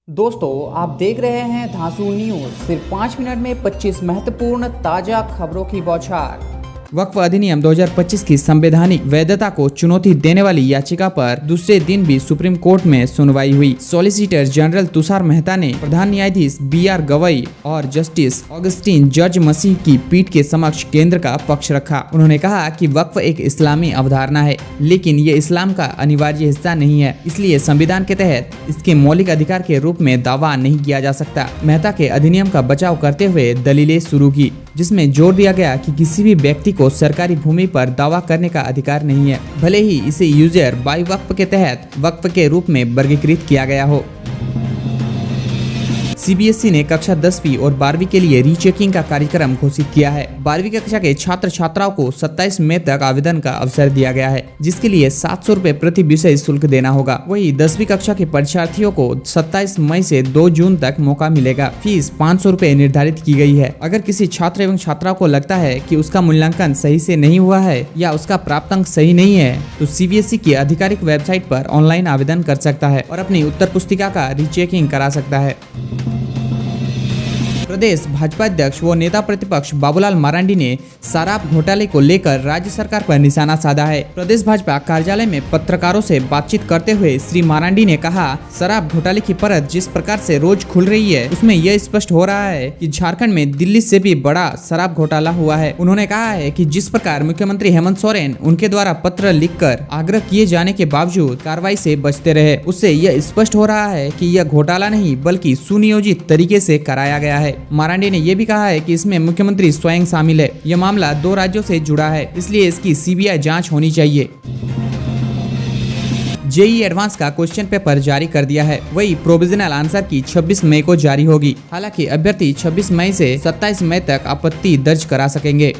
दोस्तों आप देख रहे हैं धांसू न्यूज। सिर्फ 5 मिनट में 25 महत्वपूर्ण ताजा खबरों की बौछार। वक्फ अधिनियम 2025 की संवैधानिक वैधता को चुनौती देने वाली याचिका पर दूसरे दिन भी सुप्रीम कोर्ट में सुनवाई हुई। सॉलिसिटर जनरल तुषार मेहता ने प्रधान न्यायाधीश BR गवई और जस्टिस ऑगस्टीन जॉर्ज मसीह की पीठ के समक्ष केंद्र का पक्ष रखा। उन्होंने कहा कि वक्फ एक इस्लामी अवधारणा है, लेकिन ये इस्लाम का अनिवार्य हिस्सा नहीं है, इसलिए संविधान के तहत इसके मौलिक अधिकार के रूप में दावा नहीं किया जा सकता। मेहता के अधिनियम का बचाव करते हुए दलीलें शुरू की, जिसमें जोर दिया गया कि किसी भी व्यक्ति को सरकारी भूमि पर दावा करने का अधिकार नहीं है, भले ही इसे यूजर बाय वक्फ के तहत वक्फ के रूप में वर्गीकृत किया गया हो। CBSE ने कक्षा 10वीं और 12वीं के लिए रीचेकिंग का कार्यक्रम घोषित किया है। 12वीं कक्षा के छात्र छात्राओं को 27 मई तक आवेदन का अवसर दिया गया है, जिसके लिए 700 रुपए प्रति विषय शुल्क देना होगा। वहीं 10वीं कक्षा के परीक्षार्थियों को 27 मई से 2 जून तक मौका मिलेगा। फीस 500 रुपए निर्धारित की गई है। अगर किसी छात्र एवं छात्रा को लगता है कि उसका मूल्यांकन सही से नहीं हुआ है या उसका प्राप्तांक सही नहीं है, तो CBSE की आधिकारिक वेबसाइट पर ऑनलाइन आवेदन कर सकता है और अपनी उत्तर पुस्तिका का रीचेकिंग करा सकता है। प्रदेश भाजपा अध्यक्ष व नेता प्रतिपक्ष बाबूलाल मरांडी ने शराब घोटाले को लेकर राज्य सरकार पर निशाना साधा है। प्रदेश भाजपा कार्यालय में पत्रकारों से बातचीत करते हुए श्री मरांडी ने कहा, शराब घोटाले की परत जिस प्रकार से रोज खुल रही है, उसमें यह स्पष्ट हो रहा है कि झारखंड में दिल्ली से भी बड़ा शराब घोटाला हुआ है। उन्होंने कहा है कि जिस प्रकार मुख्यमंत्री हेमंत सोरेन उनके द्वारा पत्र लिखकर आग्रह किए जाने के बावजूद कार्रवाई से बचते रहे, उससे यह स्पष्ट हो रहा है कि यह घोटाला नहीं बल्कि सुनियोजित तरीके से कराया गया है। मरांडी ने यह भी कहा है कि इसमें मुख्यमंत्री स्वयं शामिल है। यह मामला 2 राज्यों से जुड़ा है, इसलिए इसकी CBI जांच होनी चाहिए। JEE एडवांस का क्वेश्चन पेपर जारी कर दिया है। वही प्रोविजनल आंसर की 26 मई को जारी होगी। हालांकि अभ्यर्थी 26 मई से 27 मई तक आपत्ति दर्ज करा सकेंगे।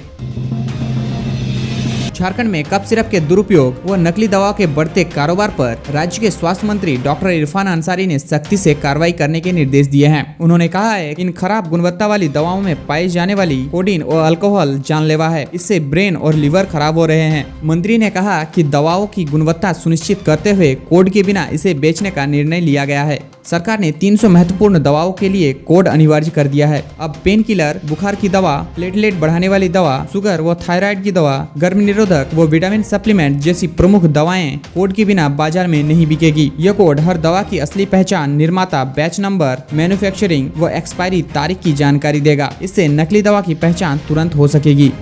झारखंड में कफ सिरप के दुरुपयोग व नकली दवाओं के बढ़ते कारोबार पर राज्य के स्वास्थ्य मंत्री डॉक्टर इरफान अंसारी ने सख्ती से कार्रवाई करने के निर्देश दिए हैं। उन्होंने कहा है कि इन खराब गुणवत्ता वाली दवाओं में पाई जाने वाली कोडीन और अल्कोहल जानलेवा है, इससे ब्रेन और लिवर खराब हो रहे हैं। मंत्री ने कहा कि दवाओं की गुणवत्ता सुनिश्चित करते हुए कोड के बिना इसे बेचने का निर्णय लिया गया है। सरकार ने 300 महत्वपूर्ण दवाओं के लिए कोड अनिवार्य कर दिया है। अब पेन किलर, बुखार की दवा, प्लेटलेट बढ़ाने वाली दवा, शुगर व थायराइड की दवा, गर्मी निरोधक व विटामिन सप्लीमेंट जैसी प्रमुख दवाएं कोड के बिना बाजार में नहीं बिकेगी। यह कोड हर दवा की असली पहचान, निर्माता, बैच नंबर, मैन्युफैक्चरिंग व एक्सपायरी तारीख की जानकारी देगा। इससे नकली दवा की पहचान तुरंत हो सकेगी।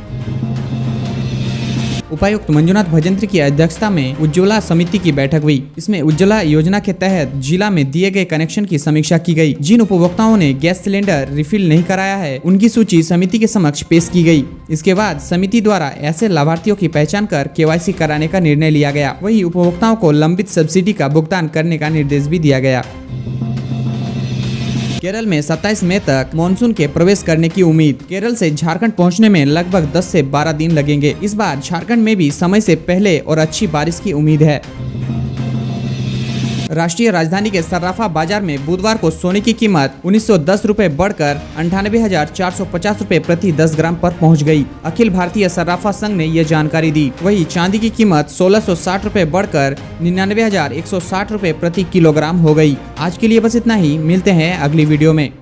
उपायुक्त मंजुनाथ भजंत्री की अध्यक्षता में उज्ज्वला समिति की बैठक हुई। इसमें उज्ज्वला योजना के तहत जिला में दिए गए कनेक्शन की समीक्षा की गई। जिन उपभोक्ताओं ने गैस सिलेंडर रिफिल नहीं कराया है, उनकी सूची समिति के समक्ष पेश की गई। इसके बाद समिति द्वारा ऐसे लाभार्थियों की पहचान कर KYC कराने का निर्णय लिया गया। वही उपभोक्ताओं को लंबित सब्सिडी का भुगतान करने का निर्देश भी दिया गया। केरल में 27 मई तक मानसून के प्रवेश करने की उम्मीद। केरल से झारखंड पहुंचने में लगभग 10 से 12 दिन लगेंगे। इस बार झारखंड में भी समय से पहले और अच्छी बारिश की उम्मीद है। राष्ट्रीय राजधानी के सर्राफा बाजार में बुधवार को सोने की कीमत 1910 रुपए बढ़कर 98,450 रुपए प्रति 10 ग्राम पर पहुंच गई। अखिल भारतीय सर्राफा संघ ने यह जानकारी दी। वहीं चांदी की कीमत 1660 रुपए बढ़कर 99,160 रुपए प्रति किलोग्राम हो गई। आज के लिए बस इतना ही। मिलते हैं अगली वीडियो में।